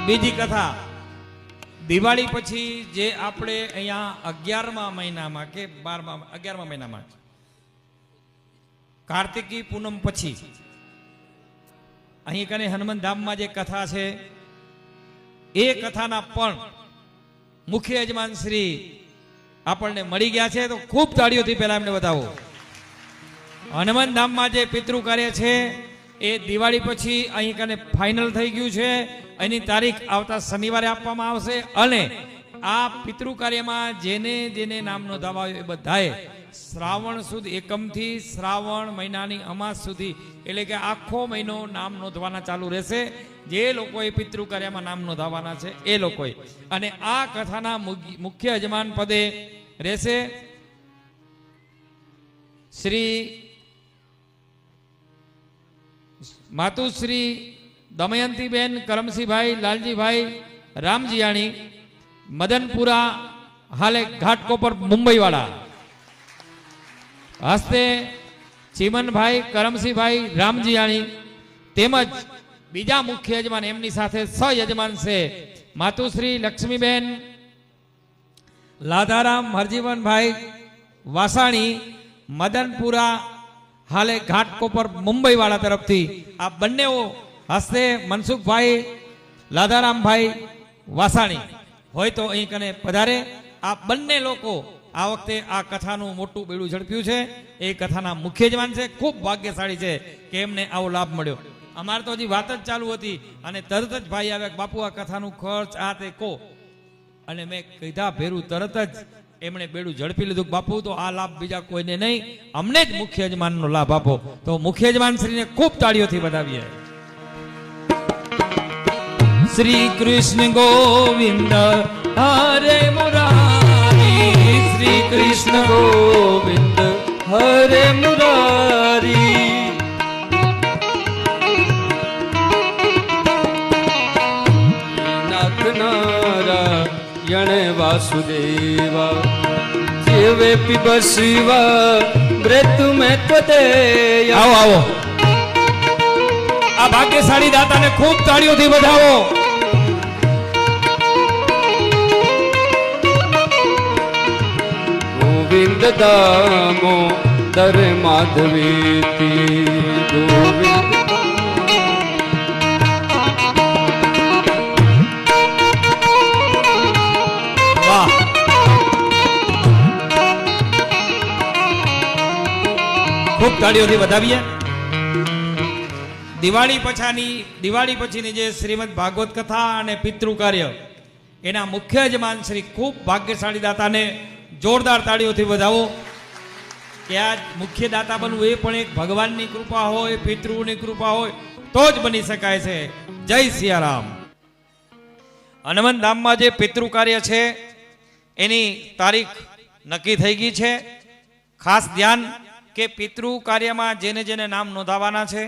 બીજી કથા દિવાળી પછી જે આપણે અહીંયા 11મા મહિનામાં કે 11મા મહિનામાં કાર્તિકી પૂનમ પછી અહીં કને હનુમાન ધામમાં જે કથા છે એ કથાના પણ મુખ્ય યજમાન શ્રી આપણને મળી ગયા છે, તો ખૂબ તાળીઓથી પહેલા એમને બતાવો. હનુમાન ધામમાં જે પિતૃ કાર્ય છે એ દિવાળી પછી અહીં કને ફાઇનલ થઈ ગયું છે. એની તારીખ આવતા શનિવારે આપવામાં આવશે અને આ પિતૃ કાર્યમાં જેને જેને નામ નોંધાવાયો એ બધાએ શ્રાવણ સુદ એકમથી શ્રાવણ મહિનાની અમાસ સુધી એટલે કે આખો મહિનો નામ નોંધવાના ચાલુ રહેશે. જે લોકોએ પિતૃ કાર્યમાં નામ નોંધાવાના છે એ લોકોએ. અને આ કથાના મુખ્ય યજમાન પદે રહેશે શ્રી માતુશ્રી દમયંતીબેન કરમસિંહભાઈ લાલજીભાઈ રામજીયાણી, મદનપુરા, હાલે ઘાટકોપર, મુંબઈ વાળા. હસ્તે ચીમનભાઈ કરમસિંહભાઈ રામજીયાણી તેમજ બીજા મુખ્ય યજમાન એમની સાથે સહયજમાન છે માતુશ્રી લક્ષ્મીબેન લાધારામ હરજીવનભાઈ વાસાણી, મદનપુરા, હાલે ઘાટકોપર, મુંબઈ વાળા તરફથી. આ બંનેઓ હસ્તે મનસુખભાઈ લાધારામભાઈ વાસાણી હોય તો અહીં કને પધારે. આ બંને લોકો આ વખતે આ કથાનું મોટું બેડું ઝડપ્યું છે. એ કથાના મુખ્ય યજમાન છે. ખૂબ ભાગ્યશાળી છે કે એમને આવો લાભ મળ્યો. અમારે તો હજી વાત જ ચાલુ હતી અને તરત જ ભાઈ આવ્યા, બાપુ આ કથાનું ખર્ચ આ તે કહો. અને મેં કીધા ભેરું તરત જ એમણે બેડું ઝડપી લીધું. બાપુ તો આ લાભ બીજા કોઈને નહીં, અમને જ મુખ્ય યજમાનનો લાભ આપો. તો મુખ્ય યજમાન શ્રીને ખૂબ તાળીઓથી વધાવીએ. શ્રી કૃષ્ણ ગોવિંદ હરે મુરારી, શ્રી કૃષ્ણ ગોવિંદ હરે મુરારી. નારાયણ વાસુદેવા જીવે પીબસીવા મૃત્યુ મેં ત્વતે. આવો આવો, આ ભાગ્યશાળી દાતાને ખૂબ તાળીઓથી વધાવો. ગોવિંદ દામો દર માધવેતી ગોવિંદ. વાહ, ખૂબ તાળીઓથી વધાવીએ. દિવાળી પછીની જે શ્રીમદ ભાગવત કથા અને પિતૃ કાર્ય એના મુખ્ય યજમાન શ્રી ખૂબ ભાગ્યશાળી દાતાને જોરદાર તાળીઓથી વધાવો. કે આ મુખ્ય દાતા બનવું એ પણ એક ભગવાનની કૃપા હોય, પિતૃની કૃપા હોય તો જ બની શકાય છે. જય સિયારામ. હનુમાન ધામમાં જે પિતૃ કાર્ય છે એની તારીખ નક્કી થઈ ગઈ છે. ખાસ ધ્યાન કે પિતૃ કાર્યમાં જેને જેને નામ નોંધાવાના છે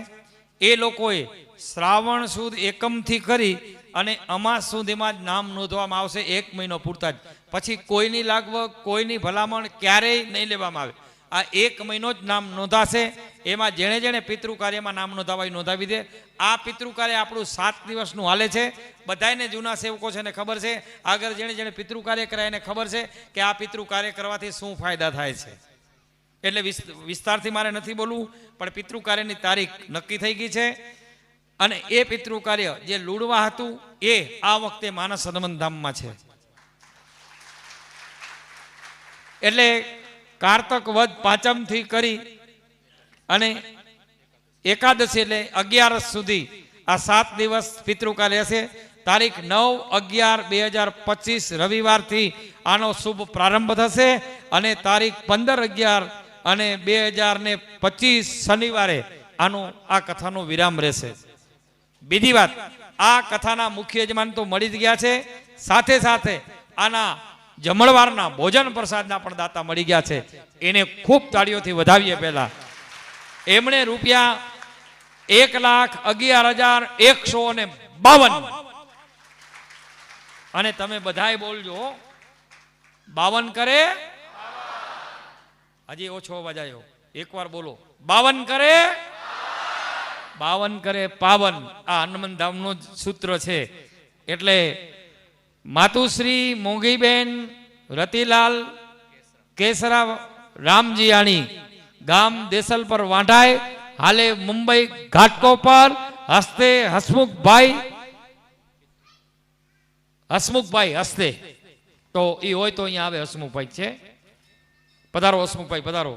એ લોકોએ શ્રાવણ સુદ એકમથી કરી અને અમાસ સુધીમાં જ નામ નોંધવામાં આવશે. 1 મહિનો પૂરતા જ. પછી કોઈની લાગવગ, કોઈની ભલામણ ક્યારેય નહીં લેવામાં આવે. આ 1 મહિનો જ નામ નોંધાશે. એમાં જેણે જેણે પિતૃ કાર્યમાં નામ નોંધાવી દે. આ પિતૃ કાર્ય આપણું 7 દિવસનું હાલે છે. બધાને જૂના સેવકો છે ને ખબર છે. આગળ જેણે જેણે પિતૃ કાર્ય કરાય એને ખબર છે કે આ પિતૃ કાર્ય કરવાથી શું ફાયદા થાય છે. એટલે વિસ્તારથી મારે નથી બોલવું, પણ પિતૃ કાર્યની તારીખ નક્કી થઈ ગઈ છે. અને એ પિતૃ કાર્ય જે લુડવા હતું એ આ વખતે માનસ હનુમાન ધામમાં છે. એટલે કારતક વદ પાંચમથી કરી અને એકાદશી એટલે 11 સુધી આ 7 દિવસ પિતૃ કાર્ય છે. તારીખ 9/11/2025 રવિવારથી આનો શુભ પ્રારંભ થશે અને તારીખ 15/11/2025 શનિવારે આ કથાનો વિરામ રહેશે. બીજી વાત, આ કથાના મુખ્ય યજમાન તો મળી જ ગયા છે. સાથે સાથે આના જમણવારના ભોજન પ્રસાદના પણ દાતા મળી ગયા છે. એને ખૂબ તાળીઓથી વધાવીએ. પહેલા એમણે રૂપિયા 1,11,152 અને તમે બધાય બોલજો 52 કરે. હજી ઓછો અવાજ આવ્યો, એકવાર બોલો 52 કરે. 52 કરે પાવન. આ હનુમાન ધામનું સૂત્ર છે. એટલે માતુશ્રી મોંઘીબેન રતિલાલ કેસરા રામજીયાણી ગામ દેસલપર વાંઢાય હાલે મુંબઈ ઘાટકોપર હસ્તે હસમુખભાઈ હસ્તે તો એ હોય તો અહીંયા આવે હસમુખભાઈ છે પધારો હસમુખભાઈ પધારો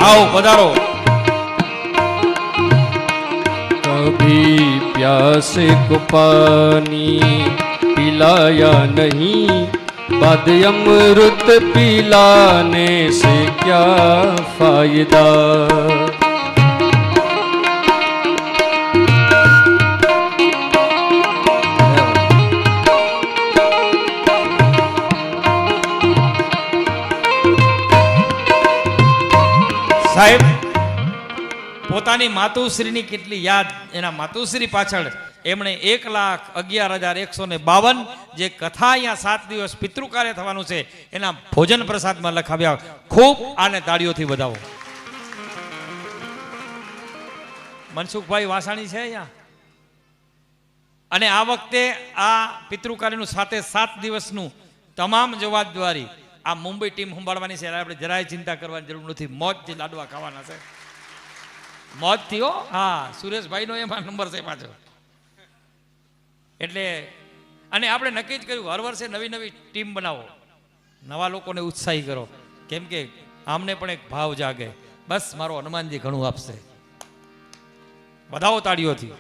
आओ पधारो कभी प्यासे को पानी पिलाया नहीं बाद अमृत पिलाने से क्या फायदा સાહેબ પોતાની માતુશ્રીની કેટલી યાદ એના માતુશ્રી પાછળ એમણે 1,11,152 જે કથા અહીંયા 7 દિવસ પિતૃકાર્ય થવાનું છે એના ભોજન પ્રસાદમાં લખાવ્યા. ખૂબ આને તાળીઓથી વધાવો. મનસુખભાઈ વાસાણી છે અહીંયા અને આ વખતે આ પિતૃકાર્યનું 7 દિવસનું તમામ જવાબદારી આ મુંબઈ ટીમ સંભાળવાની છે. આપણે જરાય ચિંતા કરવાની જરૂર નથી. મોજથી લાડવા ખાવાના છે. મોજથી હો. હા, સુરેશભાઈનો એમાં નંબર છે પાછો. એટલે અને આપણે નક્કી જ કર્યું હર વર્ષે નવી નવી ટીમ બનાવો, નવા લોકોને ઉત્સાહી કરો, કેમ કે આમને પણ એક ભાવ જાગે. બસ મારો હનુમાનજી ઘણું આપશે. વધાવો તાળીઓથી.